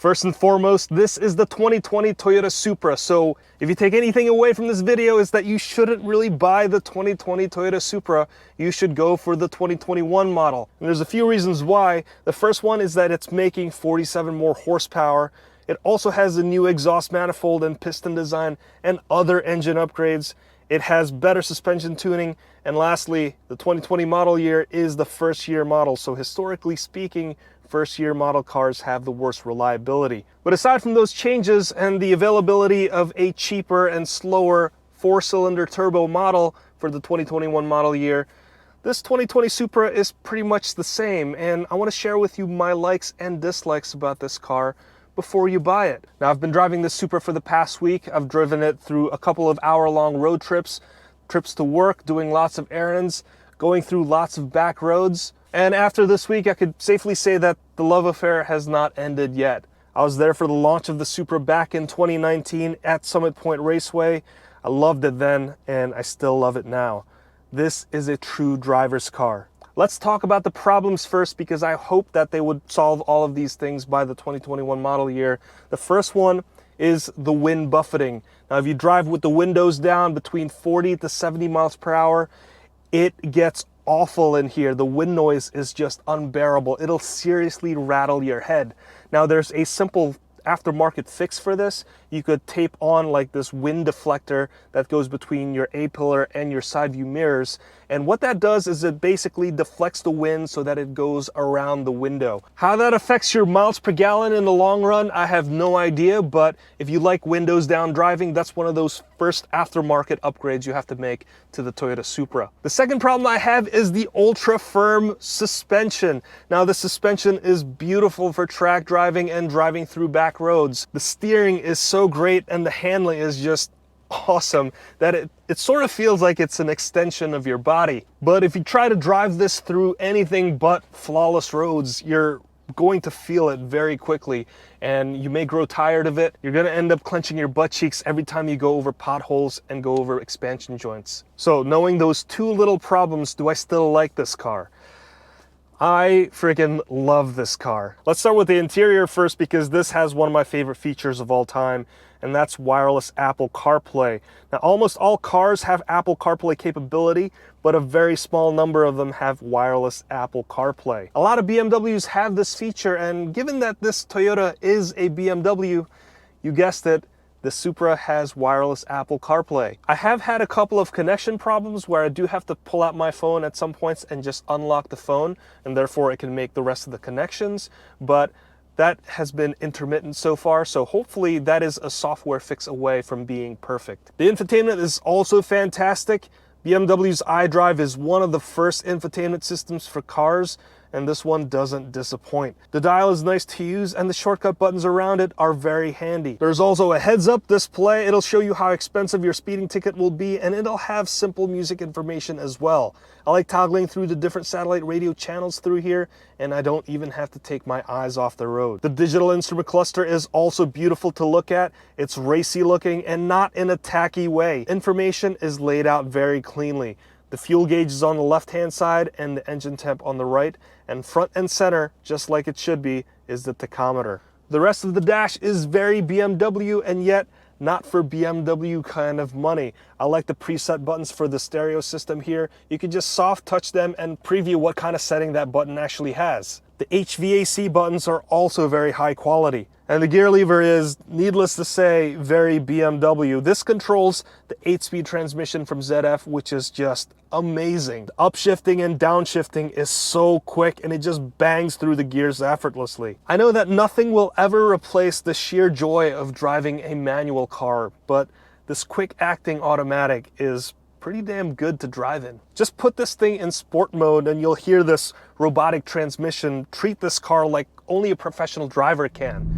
First and foremost, this is the 2020 Toyota Supra. So if you take anything away from this video, is that you shouldn't really buy the 2020 Toyota Supra. You should go for the 2021 model. And there's a few reasons why. The first one is that it's making 47 more horsepower. It also has a new exhaust manifold and piston design and other engine upgrades. It has better suspension tuning. And lastly, the 2020 model year is the first year model. So historically speaking, first year model cars have the worst reliability. But aside from those changes and the availability of a cheaper and slower 4-cylinder turbo model for the 2021 model year, this 2020 Supra is pretty much the same. And I want to share with you my likes and dislikes about this car before you buy it. Now, I've been driving this Supra for the past week. I've driven it through a couple of hour-long road trips to work, doing lots of errands, going through lots of back roads. And after this week, I could safely say that the love affair has not ended yet. I was there for the launch of the Supra back in 2019 at Summit Point Raceway. I loved it then, and I still love it now. This is a true driver's car. Let's talk about the problems first, because I hope that they would solve all of these things by the 2021 model year. The first one is the wind buffeting. Now, if you drive with the windows down between 40 to 70 miles per hour, it gets awful in here. The wind noise is just unbearable. It'll seriously rattle your head. Now, there's a simple aftermarket fix for this. You could tape on like this wind deflector that goes between your A-pillar and your side view mirrors. And what that does is it basically deflects the wind so that it goes around the window. How that affects your miles per gallon in the long run, I have no idea, but if you like windows down driving, that's one of those first aftermarket upgrades you have to make to the Toyota Supra. The second problem I have is the ultra firm suspension. Now, the suspension is beautiful for track driving and driving through back roads. The steering is so great and the handling is just awesome that it sort of feels like it's an extension of your body. But if you try to drive this through anything but flawless roads, you're going to feel it very quickly and you may grow tired of it. You're going to end up clenching your butt cheeks every time you go over potholes and go over expansion joints. So knowing those two little problems, do I still like this car? I freaking love this car. Let's start with the interior first, because this has one of my favorite features of all time, and that's wireless Apple CarPlay. Now, almost all cars have Apple CarPlay capability, but a very small number of them have wireless Apple CarPlay. A lot of BMWs have this feature, and given that this Toyota is a BMW, you guessed it, the Supra has wireless Apple CarPlay. I have had a couple of connection problems where I do have to pull out my phone at some points and just unlock the phone, and therefore it can make the rest of the connections, but that has been intermittent so far, so hopefully that is a software fix away from being perfect. The infotainment is also fantastic. BMW's iDrive is one of the first infotainment systems for cars, and this one doesn't disappoint. The dial is nice to use and the shortcut buttons around it are very handy. There's also a heads-up display. It'll show you how expensive your speeding ticket will be, and it'll have simple music information as well. I like toggling through the different satellite radio channels through here, and I don't even have to take my eyes off the road. The digital instrument cluster is also beautiful to look at. It's racy looking and not in a tacky way. Information is laid out very cleanly. The fuel gauge is on the left-hand side and the engine temp on the right, and front and center, just like it should be, is the tachometer. The rest of the dash is very BMW, and yet not for BMW kind of money. I like the preset buttons for the stereo system here. You can just soft touch them and preview what kind of setting that button actually has. The HVAC buttons are also very high quality. And the gear lever is, needless to say, very BMW. This controls the 8-speed transmission from ZF, which is just amazing. The upshifting and downshifting is so quick, and it just bangs through the gears effortlessly. I know that nothing will ever replace the sheer joy of driving a manual car, but this quick acting automatic is pretty damn good to drive in. Just put this thing in sport mode and you'll hear this robotic transmission treat this car like only a professional driver can.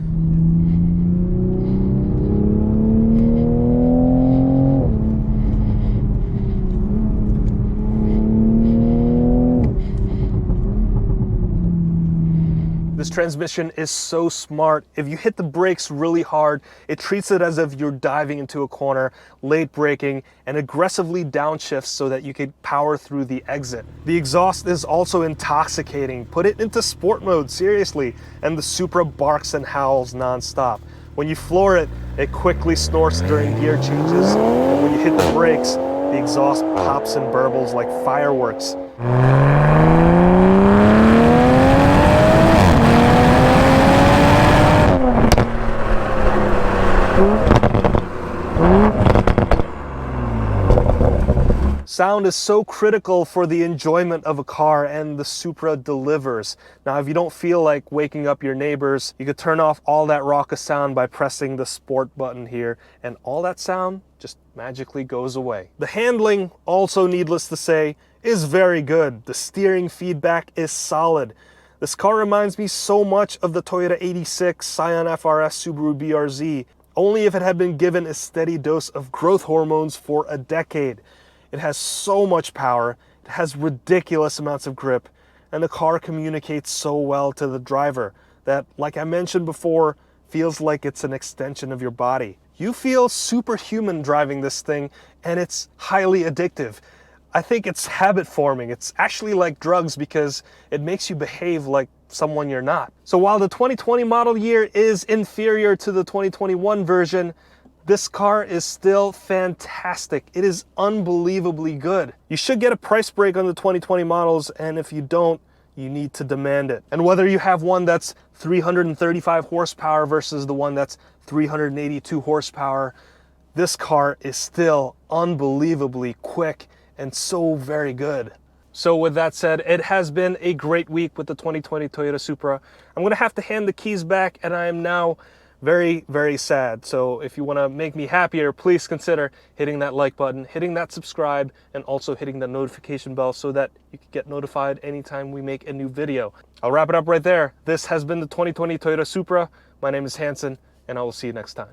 This transmission is so smart. If you hit the brakes really hard, it treats it as if you're diving into a corner, late braking, and aggressively downshifts so that you can power through the exit. The exhaust is also intoxicating. Put it into sport mode, seriously, and the Supra barks and howls non-stop. When you floor it, it quickly snorts during gear changes, and when you hit the brakes, the exhaust pops and burbles like fireworks. Sound is so critical for the enjoyment of a car, and the Supra delivers. Now, if you don't feel like waking up your neighbors, you could turn off all that raucous sound by pressing the sport button here, and all that sound just magically goes away. The handling, also needless to say, is very good. The steering feedback is solid. This car reminds me so much of the Toyota 86 Scion FRS Subaru BRZ, only if it had been given a steady dose of growth hormones for a decade. It has so much power, it has ridiculous amounts of grip, and the car communicates so well to the driver that, like I mentioned before, feels like it's an extension of your body. You feel superhuman driving this thing, and it's highly addictive. I think it's habit forming. It's actually like drugs because it makes you behave like someone you're not. So while the 2020 model year is inferior to the 2021 version, this car is still fantastic. It is unbelievably good. You should get a price break on the 2020 models, and if you don't, you need to demand it. And whether you have one that's 335 horsepower versus the one that's 382 horsepower, this car is still unbelievably quick and so very good. So with that said, it has been a great week with the 2020 Toyota Supra. I'm gonna have to hand the keys back, and I am now very, very sad. So if you want to make me happier, please consider hitting that like button, hitting that subscribe, and also hitting the notification bell so that you can get notified anytime we make a new video. I'll wrap it up right there. This has been the 2020 Toyota Supra. My name is Hanson, and I will see you next time.